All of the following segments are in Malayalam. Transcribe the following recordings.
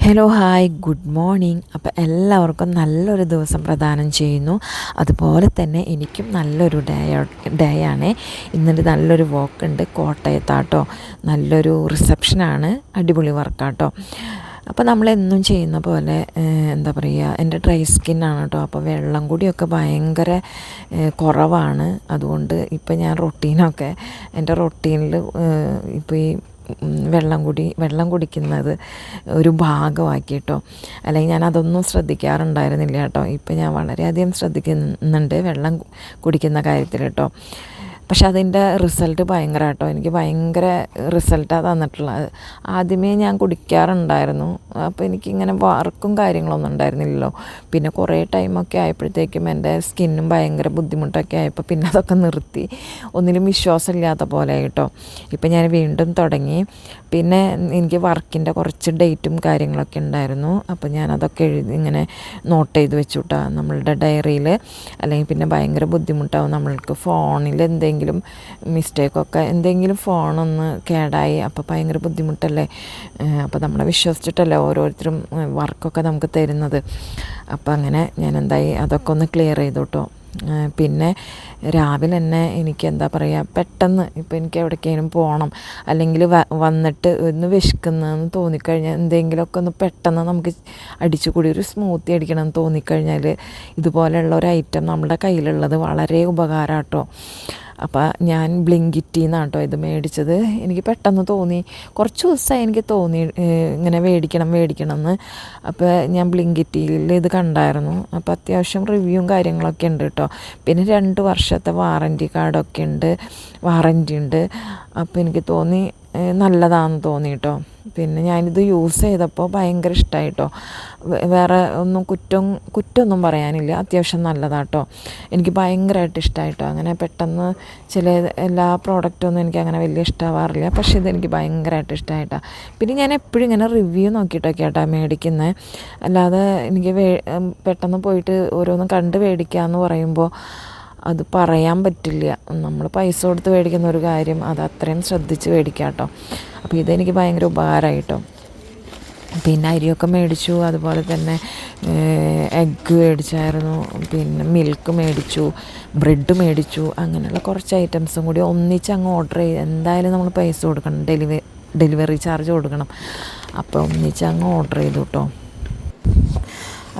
Hello hi good morning. അപ്പോൾ എല്ലാവർക്കും നല്ലൊരു ദിവസം പ്രദാനം ചെയ്യുന്നു. അതുപോലെ തന്നെ എനിക്കും നല്ലൊരു ഡേ ആണ്. ഇന്നൊരു നല്ലൊരു ഉണ്ട് കോട്ടയത്താട്ടോ. നല്ലൊരു റിസപ്ഷനാണ്, അടിപൊളി വർക്കാട്ടോ. അപ്പോൾ നമ്മളെന്നും ചെയ്യുന്ന പോലെ എന്താ പറയുക, എൻ്റെ ഡ്രൈ സ്കിന്നാണ് കേട്ടോ. അപ്പോൾ വെള്ളം കൂടിയൊക്കെ ഭയങ്കര കുറവാണ്. അതുകൊണ്ട് ഇപ്പോൾ ഞാൻ എൻ്റെ റൊട്ടീനിൽ ഇപ്പോൾ ഈ വെള്ളം കുടിക്കുന്നത് ഒരു ഭാഗമാക്കി കേട്ടോ. അല്ലെങ്കിൽ ഞാൻ അതൊന്നും ശ്രദ്ധിക്കാറുണ്ടായിരുന്നില്ല കേട്ടോ. ഇപ്പം ഞാൻ വളരെയധികം ശ്രദ്ധിക്കുന്നുണ്ട് വെള്ളം കുടിക്കുന്ന കാര്യത്തിൽ കേട്ടോ. പക്ഷെ അതിൻ്റെ റിസൾട്ട് ഭയങ്കര കേട്ടോ. എനിക്ക് ഭയങ്കര റിസൾട്ടാണ് തന്നിട്ടുള്ളത്. ആദ്യമേ ഞാൻ കുടിക്കാറുണ്ടായിരുന്നു. അപ്പോൾ എനിക്കിങ്ങനെ വർക്കും കാര്യങ്ങളൊന്നും ഉണ്ടായിരുന്നില്ലല്ലോ. പിന്നെ കുറേ ടൈമൊക്കെ ആയപ്പോഴത്തേക്കും എൻ്റെ സ്കിന്നും ഭയങ്കര ബുദ്ധിമുട്ടൊക്കെ ആയപ്പോൾ പിന്നെ അതൊക്കെ നിർത്തി. ഒന്നിലും വിശ്വാസമില്ലാത്ത പോലെ കേട്ടോ. ഇപ്പം ഞാൻ വീണ്ടും തുടങ്ങി. പിന്നെ എനിക്ക് വർക്കിൻ്റെ കുറച്ച് ഡേറ്റും കാര്യങ്ങളൊക്കെ ഉണ്ടായിരുന്നു. അപ്പോൾ ഞാനതൊക്കെ ഇങ്ങനെ നോട്ട് ചെയ്ത് വെച്ചു കേട്ടോ നമ്മളുടെ ഡയറിയിൽ. അല്ലെങ്കിൽ പിന്നെ ഭയങ്കര ബുദ്ധിമുട്ടാവും നമ്മൾക്ക്. ഫോണിൽ എന്തെങ്കിലും മിസ്റ്റേക്കൊക്കെ, എന്തെങ്കിലും ഫോണൊന്ന് കേടായി അപ്പോൾ ഭയങ്കര ബുദ്ധിമുട്ടല്ലേ. അപ്പോൾ നമ്മളെ വിശ്വസിച്ചിട്ടല്ലേ ഓരോരുത്തരും വർക്കൊക്കെ നമുക്ക് തരുന്നത്. അപ്പോൾ അങ്ങനെ ഞാൻ എന്തായി അതൊക്കെ ഒന്ന് ക്ലിയർ ചെയ്തു കേട്ടോ. പിന്നെ രാവിലെ തന്നെ എനിക്ക് എന്താ പറയുക, പെട്ടെന്ന് ഇപ്പോൾ എനിക്ക് എവിടേക്കെങ്കിലും പോകണം, അല്ലെങ്കിൽ വന്നിട്ട് ഒന്ന് വിശക്കുന്നതെന്ന് തോന്നിക്കഴിഞ്ഞാൽ എന്തെങ്കിലുമൊക്കെ ഒന്ന് പെട്ടെന്ന് നമുക്ക് അടിച്ചുകൂടി ഒരു സ്മൂത്തി അടിക്കണമെന്ന് തോന്നിക്കഴിഞ്ഞാൽ ഇതുപോലെയുള്ള ഒരു ഐറ്റം നമ്മുടെ കയ്യിലുള്ളത് വളരെ ഉപകാരം കേട്ടോ. അപ്പോൾ ഞാൻ ബ്ലിങ്കിറ്റിൽ നിന്നാണ് കേട്ടോ ഇത് മേടിച്ചത്. എനിക്ക് പെട്ടെന്ന് തോന്നി, കുറച്ച് ദിവസമായി എനിക്ക് തോന്നി ഇങ്ങനെ മേടിക്കണം എന്ന്. അപ്പോൾ ഞാൻ ബ്ലിങ്കിറ്റിയിൽ ഇത് കണ്ടായിരുന്നു. അപ്പോൾ അത്യാവശ്യം റിവ്യൂവും കാര്യങ്ങളൊക്കെ ഉണ്ട് കേട്ടോ. പിന്നെ 2 വർഷത്തെ വാറൻറ്റി ഉണ്ട്. അപ്പോൾ എനിക്ക് തോന്നി നല്ലതാണെന്ന് തോന്നി കേട്ടോ. പിന്നെ ഞാനിത് യൂസ് ചെയ്തപ്പോൾ ഭയങ്കര ഇഷ്ടമായി കേട്ടോ. വേറെ ഒന്നും കുറ്റമൊന്നും പറയാനില്ല, അത്യാവശ്യം നല്ലതാട്ടോ. എനിക്ക് ഭയങ്കരമായിട്ട് ഇഷ്ടമായിട്ടോ. അങ്ങനെ പെട്ടെന്ന് എല്ലാ പ്രോഡക്റ്റൊന്നും എനിക്ക് അങ്ങനെ വലിയ ഇഷ്ടമാവാറില്ല, പക്ഷേ ഇതെനിക്ക് ഭയങ്കരമായിട്ട് ഇഷ്ടമായിട്ടോ. പിന്നെ ഞാൻ എപ്പോഴും ഇങ്ങനെ റിവ്യൂ നോക്കിയിട്ടൊക്കെ കേട്ടോ മേടിക്കുന്നത്. അല്ലാതെ എനിക്ക് പെട്ടെന്ന് പോയിട്ട് ഓരോന്നും കണ്ട് മേടിക്കാമെന്ന് പറയുമ്പോൾ അത് പറയാൻ പറ്റില്ല. നമ്മൾ പൈസ കൊടുത്ത് മേടിക്കുന്ന ഒരു കാര്യം അത് അത്രയും ശ്രദ്ധിച്ച് മേടിക്കാം കേട്ടോ. അപ്പോൾ ഇതെനിക്ക് ഭയങ്കര ഉപകാരമായിട്ടോ. പിന്നെ അരിയൊക്കെ മേടിച്ചു, അതുപോലെ തന്നെ എഗ്ഗ് മേടിച്ചായിരുന്നു, പിന്നെ മിൽക്ക് മേടിച്ചു, ബ്രെഡ് മേടിച്ചു. അങ്ങനെയുള്ള കുറച്ച് ഐറ്റംസും കൂടി ഒന്നിച്ച് അങ്ങ് ഓർഡർ ചെയ്ത്, എന്തായാലും നമ്മൾ പൈസ കൊടുക്കണം, ഡെലിവറി ചാർജ് കൊടുക്കണം. അപ്പോൾ ഒന്നിച്ച് അങ്ങ് ഓർഡർ ചെയ്തു കേട്ടോ.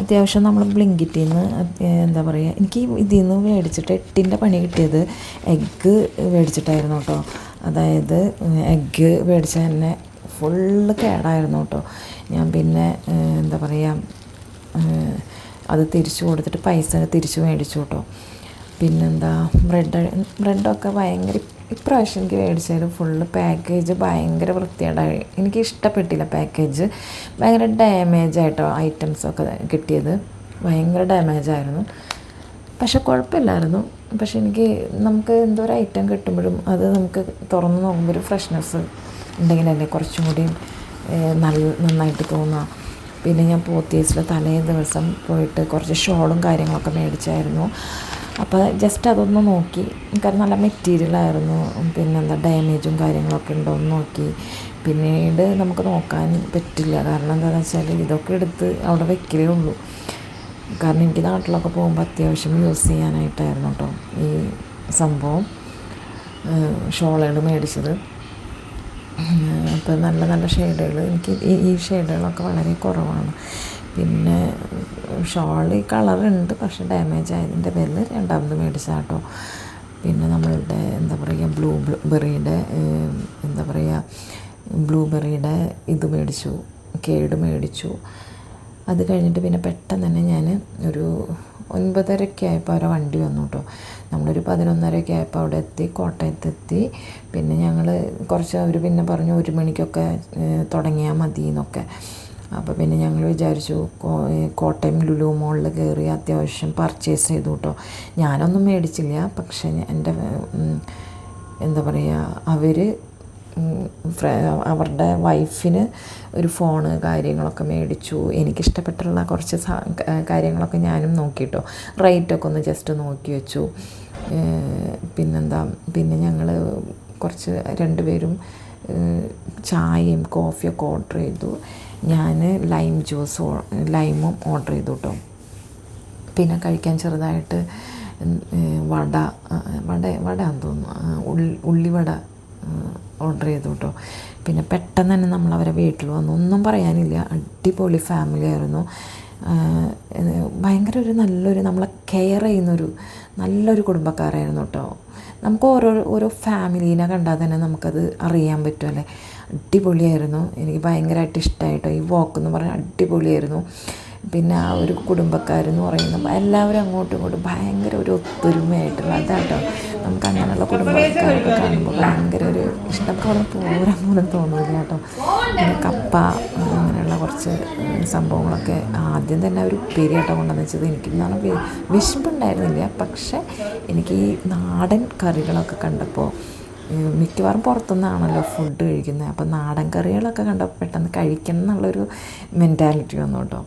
അത്യാവശ്യം നമ്മൾ ബ്ലിങ്കിറ്റിൽ നിന്ന് എന്താ പറയുക, എനിക്ക് ഇതിൽ നിന്ന് മേടിച്ചിട്ട് 8ൻ്റെ പണി കിട്ടിയത് എഗ്ഗ് മേടിച്ചിട്ടായിരുന്നു കേട്ടോ. അതായത് എഗ്ഗ് മേടിച്ച തന്നെ ഫുള്ള് കേടായിരുന്നു കേട്ടോ. ഞാൻ പിന്നെ എന്താ പറയുക, അത് തിരിച്ചു കൊടുത്തിട്ട് പൈസ തിരിച്ചു മേടിച്ചു കേട്ടോ. പിന്നെന്താ, ബ്രെഡൊക്കെ ഭയങ്കര, ഇപ്രാവശ്യം എനിക്ക് മേടിച്ചത് ഫുള്ള് പാക്കേജ് ഭയങ്കര വൃത്തികേടായി. എനിക്ക് ഇഷ്ടപ്പെട്ടില്ല പാക്കേജ്. ഭയങ്കര ഡാമേജായിട്ടോ ഐറ്റംസൊക്കെ കിട്ടിയത്, ഭയങ്കര ഡാമേജായിരുന്നു. പക്ഷെ കുഴപ്പമില്ലായിരുന്നു. പക്ഷെ നമുക്ക് എന്തോ ഒരു ഐറ്റം കിട്ടുമ്പോഴും അത് നമുക്ക് തുറന്ന് നോക്കുമ്പോൾ ഒരു ഫ്രഷ്നെസ് ഉണ്ടെങ്കിലല്ലേ കുറച്ചും കൂടി നന്നായിട്ട് തോന്നുക. പിന്നെ ഞാൻ പോത്തീസിൽ തലേ ദിവസം പോയിട്ട് കുറച്ച് ഷോളും കാര്യങ്ങളൊക്കെ മേടിച്ചായിരുന്നു. അപ്പോൾ ജസ്റ്റ് അതൊന്ന് നോക്കി, കാരണം നല്ല മെറ്റീരിയലായിരുന്നു. പിന്നെന്താ ഡാമേജും കാര്യങ്ങളൊക്കെ ഉണ്ടോ എന്ന് നോക്കി. പിന്നീട് നമുക്ക് നോക്കാൻ പറ്റില്ല, കാരണം എന്താണെന്ന് വെച്ചാൽ ഇതൊക്കെ എടുത്ത് അവിടെ വെക്കലേ ഉള്ളൂ. കാരണം എനിക്ക് നാട്ടിലൊക്കെ പോകുമ്പോൾ അത്യാവശ്യം യൂസ് ചെയ്യാനായിട്ടായിരുന്നു കേട്ടോ ഈ സംഭവം ഷോളുകൾ മേടിച്ചത്. അപ്പോൾ നല്ല നല്ല ഷെയ്ഡുകൾ, എനിക്ക് ഈ ഷെയ്ഡുകളൊക്കെ വളരെ കുറവാണ്. പിന്നെ ഷോൾ കളറുണ്ട്, പക്ഷേ ഡാമേജ് ആയതിൻ്റെ പേരിൽ രണ്ടാമത് മേടിച്ചാൽ കേട്ടോ. പിന്നെ നമ്മളുടെ എന്താ പറയുക, ബ്ലൂബെറിയുടെ ഇത് മേടിച്ചു, കേട് മേടിച്ചു. അത് കഴിഞ്ഞിട്ട് പിന്നെ പെട്ടെന്ന് തന്നെ ഞാൻ ഒരു 9:30 ആയപ്പോൾ അവരെ വണ്ടി വന്നു കേട്ടോ. നമ്മളൊരു 11:30 ആയപ്പോൾ അവിടെ എത്തി, കോട്ടയത്തെത്തി. പിന്നെ ഞങ്ങൾ അവർ പിന്നെ പറഞ്ഞു 1 മണിക്കൊക്കെ തുടങ്ങിയാൽ മതി എന്നൊക്കെ. അപ്പോൾ പിന്നെ ഞങ്ങൾ വിചാരിച്ചു കോട്ടയം ലുലു മോളിൽ കയറി അത്യാവശ്യം പർച്ചേസ് ചെയ്തു കേട്ടോ. ഞാനൊന്നും മേടിച്ചില്ല, പക്ഷേ എൻ്റെ എന്താ പറയുക, അവരുടെ വൈഫിന് ഒരു ഫോണ് കാര്യങ്ങളൊക്കെ മേടിച്ചു. എനിക്കിഷ്ടപ്പെട്ടുള്ള കുറച്ച് കാര്യങ്ങളൊക്കെ ഞാനും നോക്കിയിട്ടോ. റേറ്റൊക്കെ ഒന്ന് ജസ്റ്റ് നോക്കി വെച്ചു. പിന്നെ ഞങ്ങൾ കുറച്ച് 2 പേരും ചായയും കോഫിയൊക്കെ ഓർഡർ ചെയ്തു. ഞാൻ ലൈമും ഓർഡർ ചെയ്തു കേട്ടോ. പിന്നെ കഴിക്കാൻ ചെറുതായിട്ട് വടയാന്ന് തോന്നുന്നു, ഉള്ളിവട ഓർഡർ ചെയ്തു കേട്ടോ. പിന്നെ പെട്ടെന്ന് തന്നെ നമ്മൾ അവരെ വീട്ടിൽ വന്നു, ഒന്നും പറയാനില്ല, അടിപൊളി ഫാമിലി ആയിരുന്നു. ഭയങ്കര നല്ലൊരു നമ്മളെ കെയർ ചെയ്യുന്നൊരു നല്ലൊരു കുടുംബക്കാരായിരുന്നു കേട്ടോ. നമുക്ക് ഓരോ ഫാമിലീനെ കണ്ടാൽ തന്നെ നമുക്കത് അറിയാൻ പറ്റുമല്ലേ. അടിപൊളിയായിരുന്നു, എനിക്ക് ഭയങ്കരമായിട്ട് ഇഷ്ടമായിട്ടോ. ഈ വാക്ക് എന്ന് പറഞ്ഞാൽ അടിപൊളിയായിരുന്നു. പിന്നെ ആ ഒരു കുടുംബക്കാരെന്ന് പറയുന്നത് എല്ലാവരും അങ്ങോട്ടും ഇങ്ങോട്ടും ഭയങ്കര ഒരു ഒത്തൊരുമയായിട്ടുള്ള അതാട്ടോ. നമുക്ക് അങ്ങനെയുള്ള കുടുംബക്കാരൊക്കെ കാണുമ്പോൾ ഭയങ്കര ഒരു ഇഷ്ടം, നമുക്ക് അവിടെ പോരാൻ പോലും തോന്നില്ല കേട്ടോ. പിന്നെ കപ്പ അങ്ങനെയുള്ള കുറച്ച് സംഭവങ്ങളൊക്കെ ആദ്യം തന്നെ ഒരു ഉപ്പേരിയായിട്ടോ കൊണ്ടുവന്ന് വെച്ചത്. എനിക്കെന്നാണ് വിശപ്പുണ്ടായിരുന്നില്ല, പക്ഷേ എനിക്ക് ഈ നാടൻ കറികളൊക്കെ കണ്ടപ്പോൾ, മിക്കവാറും പുറത്തുനിന്നാണല്ലോ ഫുഡ് കഴിക്കുന്നത്, അപ്പോൾ നാടൻ കറികളൊക്കെ കണ്ടപ്പോൾ പെട്ടെന്ന് കഴിക്കണം എന്നുള്ളൊരു മെൻറ്റാലിറ്റി വന്നു കേട്ടോ.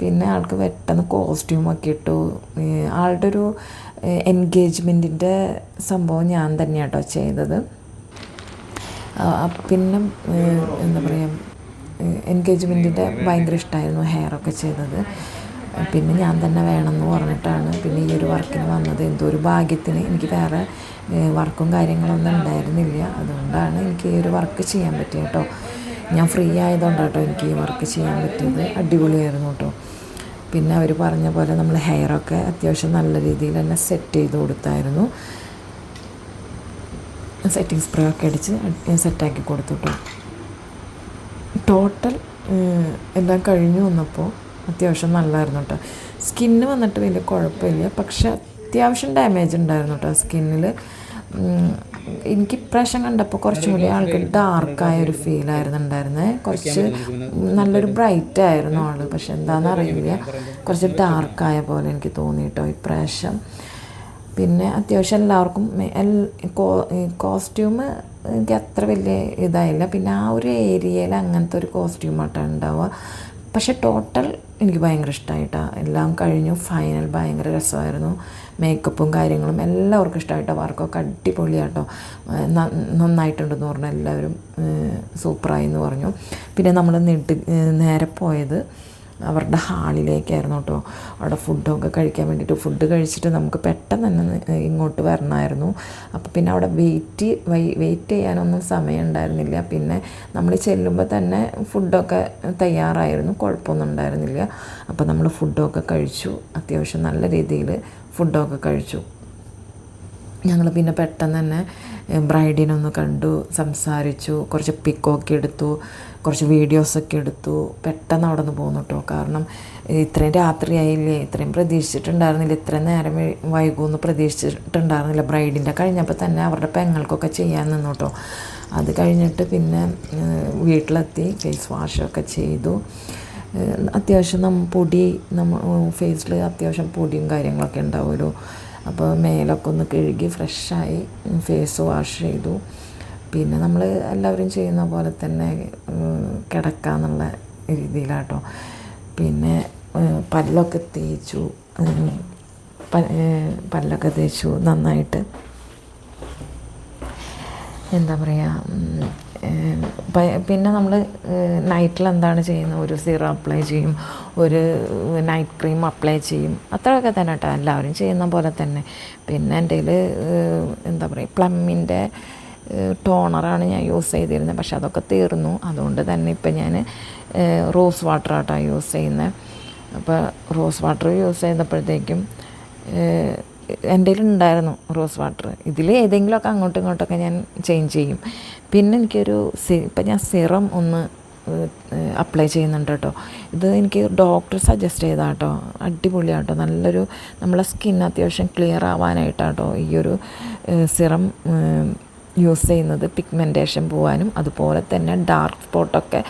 പിന്നെ ആൾക്ക് പെട്ടെന്ന് കോസ്റ്റ്യൂമൊക്കെ ഇട്ടു. ആളുടെ ഒരു എൻഗേജ്മെൻറ്റിൻ്റെ സംഭവം ഞാൻ തന്നെയാണ് കേട്ടോ ചെയ്തത്. പിന്നെ എന്താ പറയുക, എൻഗേജ്മെൻറ്റിൻ്റെ ഭയങ്കര ഇഷ്ടമായിരുന്നു ഹെയറൊക്കെ ചെയ്തത്. പിന്നെ ഞാൻ തന്നെ വേണമെന്ന് പറഞ്ഞിട്ടാണ് പിന്നെ ഈ ഒരു വർക്കിന് വന്നത്. എന്തോ ഒരു ഭാഗ്യത്തിന് എനിക്ക് വേറെ വർക്കും കാര്യങ്ങളൊന്നും ഉണ്ടായിരുന്നില്ല, അതുകൊണ്ടാണ് എനിക്ക് ഈ ഒരു വർക്ക് ചെയ്യാൻ പറ്റിയത് കേട്ടോ. ഞാൻ ഫ്രീ ആയതുകൊണ്ടാണ് കേട്ടോ എനിക്ക് ഈ വർക്ക് ചെയ്യാൻ പറ്റിയത്. അടിപൊളിയായിരുന്നു കേട്ടോ. പിന്നെ അവർ പറഞ്ഞ പോലെ നമ്മൾ ഹെയറൊക്കെ അത്യാവശ്യം നല്ല രീതിയിൽ തന്നെ സെറ്റ് ചെയ്ത് കൊടുത്തായിരുന്നു. സെറ്റിംഗ് സ്പ്രേ ഒക്കെ അടിച്ച് സെറ്റാക്കി കൊടുത്തു കേട്ടോ. ടോട്ടൽ എല്ലാം കഴിഞ്ഞു വന്നപ്പോൾ അത്യാവശ്യം നല്ലതായിരുന്നു കേട്ടോ. സ്കിന്ന് വന്നിട്ട് വലിയ കുഴപ്പമില്ല, പക്ഷെ അത്യാവശ്യം ഡാമേജ് ഉണ്ടായിരുന്നു കേട്ടോ സ്കിന്നിൽ. എനിക്ക് ഇപ്രാവശ്യം കണ്ടപ്പോൾ കുറച്ചും കൂടി ആൾക്ക് ഡാർക്കായൊരു ഫീലായിരുന്നു ഉണ്ടായിരുന്നത്. കുറച്ച് നല്ലൊരു ബ്രൈറ്റ് ആയിരുന്നു ആൾ, പക്ഷെ എന്താണെന്ന് അറിയില്ല, കുറച്ച് ഡാർക്കായ പോലെ എനിക്ക് തോന്നി കേട്ടോ ഇപ്രാവശ്യം. പിന്നെ അത്യാവശ്യം എല്ലാവർക്കും കോസ്റ്റ്യൂം എനിക്ക് അത്ര വലിയ ഇതായില്ല. പിന്നെ ആ ഒരു ഏരിയയിൽ അങ്ങനത്തെ ഒരു കോസ്റ്റ്യൂമായിട്ടാണ് ഉണ്ടാവുക. പക്ഷെ ടോട്ടൽ എനിക്ക് ഭയങ്കര ഇഷ്ടമായിട്ടാണ്. എല്ലാം കഴിഞ്ഞു, ഫൈനൽ ഭയങ്കര രസമായിരുന്നു. മേക്കപ്പും കാര്യങ്ങളും എല്ലാവർക്കും ഇഷ്ടമായിട്ടോ. വർക്കൊക്കെ അടിപൊളിയാട്ടോ, നന്നായിട്ടുണ്ടെന്ന് പറഞ്ഞു എല്ലാവരും. സൂപ്പറായി എന്ന് പറഞ്ഞു. പിന്നെ നമ്മൾ നേരെ പോയത് അവരുടെ ഹാളിലേക്കായിരുന്നു കേട്ടോ. അവിടെ ഫുഡൊക്കെ കഴിക്കാൻ വേണ്ടിയിട്ട്, ഫുഡ് കഴിച്ചിട്ട് നമുക്ക് പെട്ടെന്ന് തന്നെ ഇങ്ങോട്ട് വരണമായിരുന്നു. അപ്പോൾ പിന്നെ അവിടെ വെയിറ്റ് ചെയ്യാനൊന്നും സമയം ഉണ്ടായിരുന്നില്ല. പിന്നെ നമ്മൾ ചെല്ലുമ്പോൾ തന്നെ ഫുഡൊക്കെ തയ്യാറായിരുന്നു, കുഴപ്പമൊന്നും ഉണ്ടായിരുന്നില്ല. അപ്പോൾ നമ്മൾ ഫുഡൊക്കെ കഴിച്ചു, അത്യാവശ്യം നല്ല രീതിയിൽ ഫുഡൊക്കെ കഴിച്ചു. ഞങ്ങൾ പിന്നെ പെട്ടെന്ന് തന്നെ ബ്രൈഡിനൊന്ന് കണ്ടു, സംസാരിച്ചു, കുറച്ച് പിക്കൊക്കെ എടുത്തു, കുറച്ച് വീഡിയോസൊക്കെ എടുത്തു. പെട്ടെന്ന് അവിടെ നിന്ന് പോന്നു കേട്ടോ. കാരണം ഇത്രയും രാത്രിയായില്ലേ, ഇത്രയും പ്രതീക്ഷിച്ചിട്ടുണ്ടായിരുന്നില്ല, ഇത്രയും നേരം വൈകുമെന്ന് പ്രതീക്ഷിച്ചിട്ടുണ്ടായിരുന്നില്ല. ബ്രൈഡിൻ്റെ കഴിഞ്ഞപ്പോൾ തന്നെ അവരുടെ പെങ്ങൾക്കൊക്കെ ചെയ്യാൻ നിന്നു കേട്ടോ. അത് കഴിഞ്ഞിട്ട് പിന്നെ വീട്ടിലെത്തി ഫേസ് വാഷൊക്കെ ചെയ്തു. അത്യാവശ്യം ഫേസിൽ അത്യാവശ്യം പൊടിയും കാര്യങ്ങളൊക്കെ ഉണ്ടാവുമല്ലോ. അപ്പോൾ മേലൊക്കെ ഒന്ന് കഴുകി ഫ്രഷായി ഫേസ് വാഷ് ചെയ്തു. പിന്നെ നമ്മൾ എല്ലാവരും ചെയ്യുന്ന പോലെ തന്നെ കിടക്കാന്നുള്ള രീതിയിലാട്ടോ. പിന്നെ പല്ലൊക്കെ തേച്ചു നന്നായിട്ട്. എന്താ പറയുക, പിന്നെ നമ്മൾ നൈറ്റിൽ എന്താണ് ചെയ്യുന്നത്, ഒരു സീറം അപ്ലൈ ചെയ്യും, ഒരു നൈറ്റ് ക്രീം അപ്ലൈ ചെയ്യും, അത്രയൊക്കെ തന്നെ കേട്ടോ, എല്ലാവരും ചെയ്യുന്ന പോലെ തന്നെ. പിന്നെ എൻ്റെ കയ്യിൽ എന്താ പറയുക, പ്ലമ്മിൻ്റെ ടോണറാണ് ഞാൻ യൂസ് ചെയ്തിരുന്നത്, പക്ഷെ അതൊക്കെ തീർന്നു. അതുകൊണ്ട് തന്നെ ഇപ്പം ഞാൻ റോസ് വാട്ടറായിട്ടാണ് യൂസ് ചെയ്യുന്നത്. അപ്പോൾ റോസ് വാട്ടർ യൂസ് ചെയ്തപ്പോഴത്തേക്കും എൻ്റെ കയ്യിലുണ്ടായിരുന്നു റോസ് വാട്ടർ. ഇതിൽ ഏതെങ്കിലുമൊക്കെ അങ്ങോട്ടും ഇങ്ങോട്ടൊക്കെ ഞാൻ ചേഞ്ച് ചെയ്യും. പിന്നെ എനിക്കൊരു ഇപ്പം ഞാൻ സിറം ഒന്ന് അപ്ലൈ ചെയ്യുന്നുണ്ട് കേട്ടോ. ഇത് എനിക്ക് ഡോക്ടർ സജസ്റ്റ് ചെയ്താൽ കേട്ടോ, അടിപൊളിയാട്ടോ, നല്ലൊരു നമ്മളെ സ്കിൻ അത്യാവശ്യം ക്ലിയർ ആവാനായിട്ടാട്ടോ ഈ ഒരു സിറം യൂസ് ചെയ്യുന്നത്. പിഗ്മെൻറ്റേഷൻ പോകാനും അതുപോലെ തന്നെ ഡാർക്ക് സ്പോട്ടൊക്കെ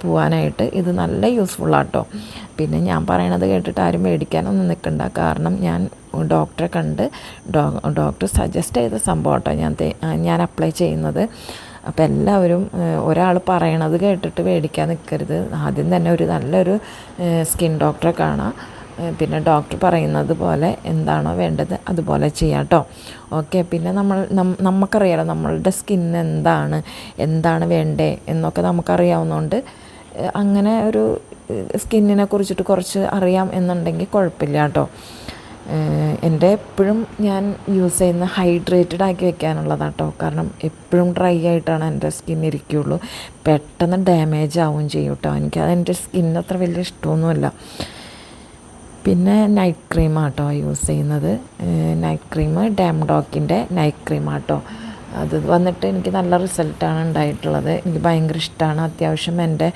പോകാനായിട്ട് ഇത് നല്ല യൂസ്ഫുള്ളാട്ടോ. പിന്നെ ഞാൻ പറയണത് കേട്ടിട്ട് ആരും മേടിക്കാനൊന്നും നിൽക്കണ്ട, കാരണം ഞാൻ ഡോക്ടറെ കണ്ട് ഡോക്ടർ സജസ്റ്റ് ചെയ്ത സംഭവം കേട്ടോ ഞാൻ അപ്ലൈ ചെയ്യുന്നത്. അപ്പോൾ എല്ലാവരും ഒരാൾ പറയണത് കേട്ടിട്ട് മേടിക്കാൻ നിൽക്കരുത്. ആദ്യം തന്നെ ഒരു നല്ലൊരു സ്കിൻ ഡോക്ടറെ കാണാം, പിന്നെ ഡോക്ടർ പറയുന്നത് പോലെ എന്താണോ വേണ്ടത് അതുപോലെ ചെയ്യാം കേട്ടോ. ഓക്കെ. പിന്നെ നമുക്കറിയാലോ നമ്മളുടെ സ്കിൻ എന്താണ് വേണ്ടേ എന്നൊക്കെ നമുക്കറിയാവുന്നതുകൊണ്ട് അങ്ങനെ ഒരു സ്കിന്നിനെ കുറിച്ചിട്ട് കുറച്ച് അറിയാം എന്നുണ്ടെങ്കിൽ കുഴപ്പമില്ല കേട്ടോ. എൻ്റെ എപ്പോഴും ഞാൻ യൂസ് ചെയ്യുന്ന ഹൈഡ്രേറ്റഡ് ആക്കി വെക്കാനുള്ളതാണ് കേട്ടോ. കാരണം എപ്പോഴും ഡ്രൈ ആയിട്ടാണ് എൻ്റെ സ്കിൻ ഇരിക്കുകയുള്ളൂ. പെട്ടെന്ന് ഡാമേജ് ആവുകയും ചെയ്യും കേട്ടോ. എനിക്കത് എൻ്റെ സ്കിന്നിന് അത്ര വലിയ ഇഷ്ടമൊന്നുമല്ല. പിന്നെ നൈറ്റ് ക്രീമാട്ടോ യൂസ് ചെയ്യുന്നത്. നൈറ്റ് ക്രീം ഡാംഡോക്കിൻ്റെ നൈറ്റ് ക്രീമാട്ടോ. അത് വന്നിട്ട് എനിക്ക് നല്ല റിസൾട്ടാണ് ഉണ്ടായിട്ടുള്ളത്. എനിക്ക് ഭയങ്കര ഇഷ്ടമാണ്. അത്യാവശ്യം എൻ്റെ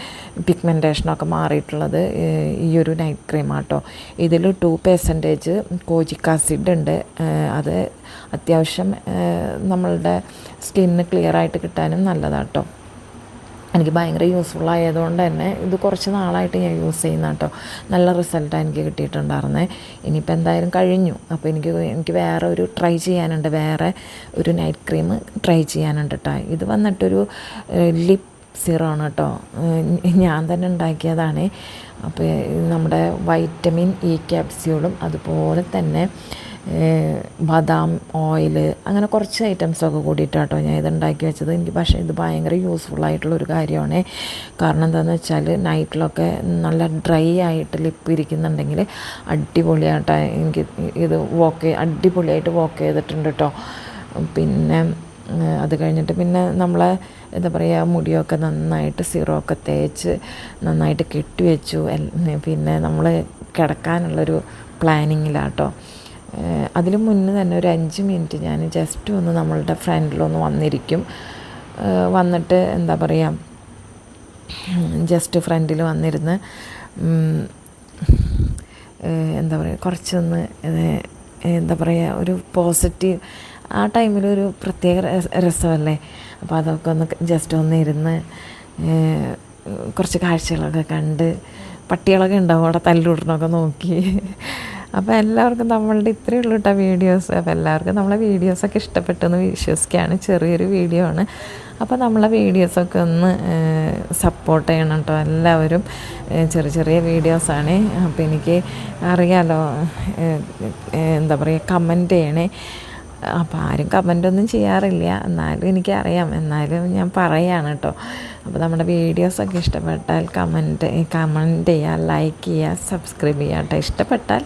പിഗ്മെൻറ്റേഷനൊക്കെ മാറിയിട്ടുള്ളത് ഈ ഒരു നൈറ്റ് ക്രീമാട്ടോ. ഇതിൽ 2% കോജിക് ആസിഡ് ഉണ്ട്. അത് അത്യാവശ്യം നമ്മളുടെ സ്കിന്ന് ക്ലിയറായിട്ട് കിട്ടാനും നല്ലതാട്ടോ. എനിക്ക് ഭയങ്കര യൂസ്ഫുൾ ആയതുകൊണ്ട് തന്നെ ഇത് കുറച്ച് നാളായിട്ട് ഞാൻ യൂസ് ചെയ്യുന്ന കേട്ടോ. നല്ല റിസൾട്ടാണ് എനിക്ക് കിട്ടിയിട്ടുണ്ടായിരുന്നത്. ഇനിയിപ്പോൾ എന്തായാലും കഴിഞ്ഞു. അപ്പോൾ എനിക്ക് വേറെ ഒരു ട്രൈ ചെയ്യാനുണ്ട്. വേറെ ഒരു നൈറ്റ് ക്രീം ട്രൈ ചെയ്യാനുണ്ട് കേട്ടോ. ഇത് വന്നിട്ടൊരു ലിപ് സിറാണ് കേട്ടോ. ഞാൻ തന്നെ ഉണ്ടാക്കിയതാണ്. അപ്പോൾ നമ്മുടെ വൈറ്റമിൻ ഇ ക്യാപ്സ്യൂളും അതുപോലെ തന്നെ ബദാം ഓയിൽ അങ്ങനെ കുറച്ച് ഐറ്റംസൊക്കെ കൂടിയിട്ടാട്ടോ ഞാൻ ഇത് ഉണ്ടാക്കി വെച്ചത്. എനിക്ക് പക്ഷേ ഇത് ഭയങ്കര യൂസ്ഫുള്ളായിട്ടുള്ളൊരു കാര്യമാണ്. കാരണം എന്താണെന്ന് വെച്ചാൽ നൈറ്റിലൊക്കെ നല്ല ഡ്രൈ ആയിട്ട് ലിപ്പ് ഇരിക്കുന്നുണ്ടെങ്കിൽ അടിപൊളിയായിട്ടോ എനിക്ക് ഇത് അടിപൊളിയായിട്ട് വർക്ക് ചെയ്തിട്ടുണ്ട് കേട്ടോ. പിന്നെ അത് കഴിഞ്ഞിട്ട് പിന്നെ നമ്മളെ എന്താ പറയുക, മുടിയൊക്കെ നന്നായിട്ട് സിറമൊക്കെ തേച്ച് നന്നായിട്ട് കെട്ടിവെച്ചു. പിന്നെ നമ്മൾ കിടക്കാനുള്ളൊരു പ്ലാനിങ്ങിലാട്ടോ. അതിന് മുന്നേ തന്നെ ഒരു 5 മിനിറ്റ് ഞാൻ ജസ്റ്റ് ഒന്ന് നമ്മളുടെ ഫ്രണ്ടിലൊന്ന് വന്നിരിക്കും. വന്നിട്ട് എന്താ പറയുക, ജസ്റ്റ് ഫ്രണ്ടിൽ വന്നിരുന്ന് എന്താ പറയുക, കുറച്ചൊന്ന് എന്താ പറയുക, ഒരു പോസിറ്റീവ് ആ ടൈമിലൊരു പ്രത്യേക രസമല്ലേ. അപ്പോൾ അതൊക്കെ ഒന്ന് ജസ്റ്റ് ഒന്ന് ഇരുന്ന് കുറച്ച് കാഴ്ചകളൊക്കെ കണ്ട്, പട്ടികളൊക്കെ ഉണ്ടാവും അവിടെ തല്ലുകൂടണമൊക്കെ നോക്കി. അപ്പോൾ എല്ലാവർക്കും നമ്മളുടെ ഇത്രയേ ഉള്ളൂ കേട്ടോ വീഡിയോസ്. അപ്പോൾ എല്ലാവർക്കും നമ്മളെ വീഡിയോസൊക്കെ ഇഷ്ടപ്പെട്ടെന്ന് വിശ്വസിക്കുകയാണ്. ചെറിയൊരു വീഡിയോ ആണ്. അപ്പോൾ നമ്മളെ വീഡിയോസൊക്കെ ഒന്ന് സപ്പോർട്ട് ചെയ്യണം കേട്ടോ എല്ലാവരും. ചെറിയ ചെറിയ വീഡിയോസാണ്. അപ്പോൾ എനിക്ക് അറിയാലോ, എന്താ പറയുക, കമൻറ്റ് ചെയ്യണേ. അപ്പോൾ ആരും കമൻറ്റൊന്നും ചെയ്യാറില്ല, എന്നാലും എനിക്കറിയാം. എന്നാലും ഞാൻ പറയുകയാണ് കേട്ടോ. അപ്പോൾ നമ്മുടെ വീഡിയോസൊക്കെ ഇഷ്ടപ്പെട്ടാൽ കമൻറ്റ് ചെയ്യുക, ലൈക്ക് ചെയ്യുക, സബ്സ്ക്രൈബ് ചെയ്യുക കേട്ടോ. ഇഷ്ടപ്പെട്ടാൽ